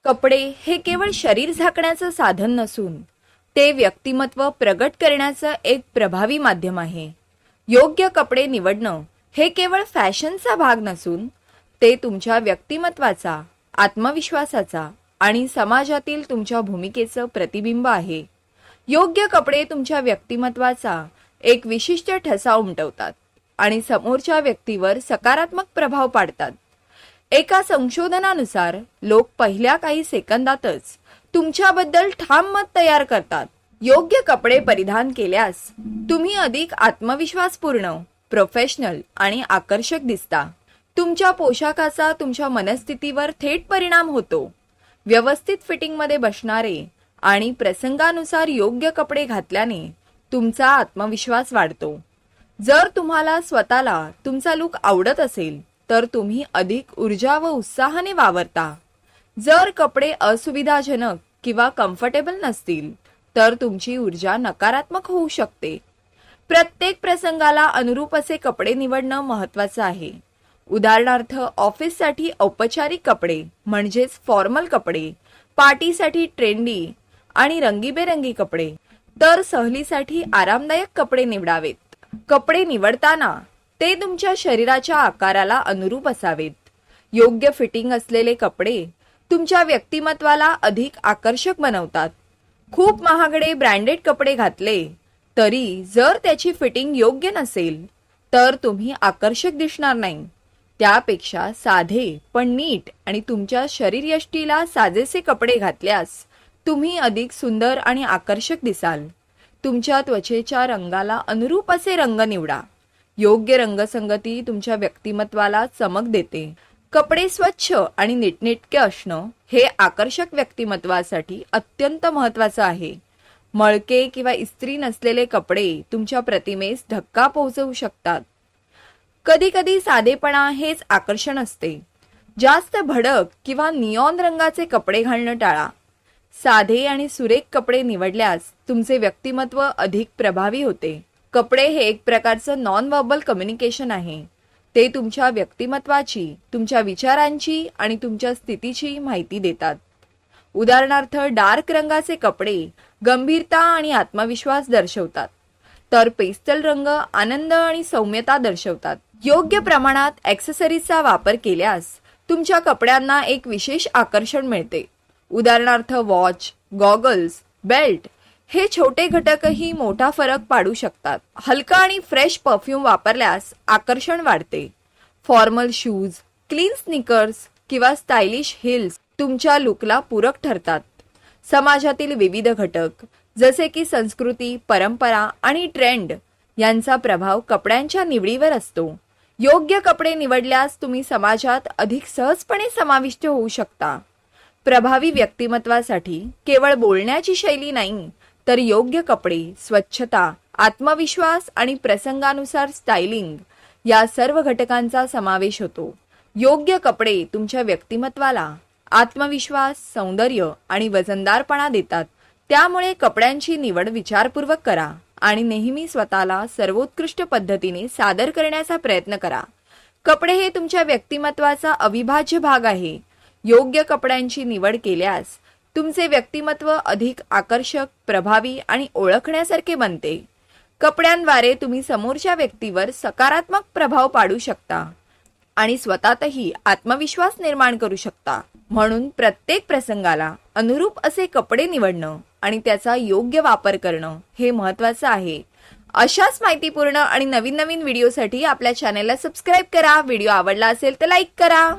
कपडे हे केवळ शरीर झाकण्याचं साधन नसून ते व्यक्तिमत्व प्रगट करण्याचं एक प्रभावी माध्यम आहे. योग्य कपडे निवडणं हे केवळ फॅशनचा भाग नसून ते तुमच्या व्यक्तिमत्वाचा, आत्मविश्वासाचा आणि समाजातील तुमच्या भूमिकेचं प्रतिबिंब आहे. योग्य कपडे तुमच्या व्यक्तिमत्वाचा एक विशिष्ट ठसा उमटवतात आणि समोरच्या व्यक्तीवर सकारात्मक प्रभाव पाडतात. एका संशोधनानुसार लोक पहिल्या काही सेकंदातच तुमच्याबद्दल ठाम मत तयार करतात. योग्य कपडे परिधान केल्यास तुम्ही अधिक आत्मविश्वासपूर्ण, प्रोफेशनल आणि आकर्षक दिसता. तुमच्या पोशाखाचा तुमच्या मनस्थितीवर थेट परिणाम होतो. व्यवस्थित फिटिंगमध्ये बसणारे आणि प्रसंगानुसार योग्य कपडे घातल्याने तुमचा आत्मविश्वास वाढतो. जर तुम्हाला स्वतःला तुमचा लुक आवडत असेल तर तुम्ही अधिक ऊर्जा व उत्साहाने वावरता. जर कपडे असुविधाजनक किंवा कम्फर्टेबल नसतील तर तुमची ऊर्जा नकारात्मक होऊ शकते. प्रत्येक प्रसंगाला अनुरूप असे कपडे निवडणं महत्त्वाचं आहे. उदाहरणार्थ, ऑफिससाठी औपचारिक कपडे म्हणजेच फॉर्मल कपडे, पार्टीसाठी ट्रेंडी आणि रंगीबेरंगी कपडे, तर सहलीसाठी आरामदायक कपडे निवडावेत. कपडे निवडताना ते तुमच्या शरीराच्या आकाराला अनुरूप असावेत. योग्य फिटिंग असलेले कपडे तुमच्या व्यक्तिमत्वाला अधिक आकर्षक बनवतात. खूप महागडे ब्रँडेड कपडे घातले तरी जर त्याची फिटिंग योग्य नसेल तर तुम्ही आकर्षक दिसणार नाही. त्यापेक्षा साधे पण नीट आणि तुमच्या शरीरयष्टीला साजेसे कपडे घातल्यास तुम्ही अधिक सुंदर आणि आकर्षक दिसाल. तुमच्या त्वचेच्या रंगाला अनुरूप असे रंग निवडा. योग्य रंगसंगती तुमच्या व्यक्तिमत्वाला चमक देते. कपडे स्वच्छ आणि नीटनेटके असणं हे आकर्षक व्यक्तिमत्वासाठी अत्यंत महत्त्वाचं आहे. मळके किंवा इस्त्री नसलेले कपडे तुमच्या प्रतिमेस धक्का पोहोचवू शकतात. कधीकधी साधेपणा हेच आकर्षण असते. जास्त भडक किंवा निऑन रंगाचे कपडे घालणं टाळा. साधे आणि सुरेख कपडे निवडल्यास तुमचे व्यक्तिमत्व अधिक प्रभावी होते. कपडे हे एक प्रकारचं नॉन व्हर्बल कम्युनिकेशन आहे. ते तुमच्या व्यक्तिमत्वाची, तुमच्या विचारांची आणि तुमच्या स्थितीची माहिती देतात. उदाहरणार्थ, डार्क रंगाचे कपडे गंभीरता आणि आत्मविश्वास दर्शवतात, तर पेस्टल रंग आनंद आणि सौम्यता दर्शवतात. योग्य प्रमाणात ॲक्सेसरीजचा वापर केल्यास तुमच्या कपड्यांना एक विशेष आकर्षण मिळते. उदाहरणार्थ, वॉच, गॉगल्स, बेल्ट हे छोटे घटकही मोठा फरक पाडू शकतात. हलका आणि फ्रेश परफ्यूम वापरल्यास आकर्षण वाढते. फॉर्मल शूज, क्लीन स्नीकर्स किंवा स्टायलिश हिल्स तुमच्या लुकला पूरक ठरतात. समाजातील विविध घटक जसे की संस्कृती, परंपरा आणि ट्रेंड यांचा प्रभाव कपड्यांच्या निवडीवर असतो. योग्य कपडे निवडल्यास तुम्ही समाजात अधिक सहजपणे समाविष्ट होऊ शकता. प्रभावी व्यक्तिमत्वासाठी केवळ बोलण्याची शैली नाही तर योग्य कपडे, स्वच्छता, आत्मविश्वास आणि प्रसंगानुसार स्टायलिंग या सर्व घटकांचा समावेश होतो. योग्य कपडे तुमच्या व्यक्तिमत्वाला आत्मविश्वास, सौंदर्य आणि वजनदारपणा देतात. त्यामुळे कपड्यांची निवड विचारपूर्वक करा आणि नेहमी स्वतःला सर्वोत्कृष्ट पद्धतीने सादर करण्याचा प्रयत्न करा. कपडे हे तुमच्या व्यक्तिमत्वाचा अविभाज्य भाग आहे. योग्य कपड्यांची निवड केल्यास तुमचे व्यक्तिमत्व अधिक आकर्षक, प्रभावी आणि ओळखण्यासारखे बनते. कपड्यांद्वारे तुम्ही समोरच्या व्यक्तीवर सकारात्मक प्रभाव पाडू शकता आणि स्वतःतही आत्मविश्वास निर्माण करू शकता. म्हणून प्रत्येक प्रसंगाला अनुरूप असे कपडे निवडणं आणि त्याचा योग्य वापर करणं हे महत्त्वाचं आहे. अशाच माहितीपूर्ण आणि नवीन व्हिडिओसाठी आपल्या चॅनलला सबस्क्राईब करा. व्हिडिओ आवडला असेल तर लाईक करा.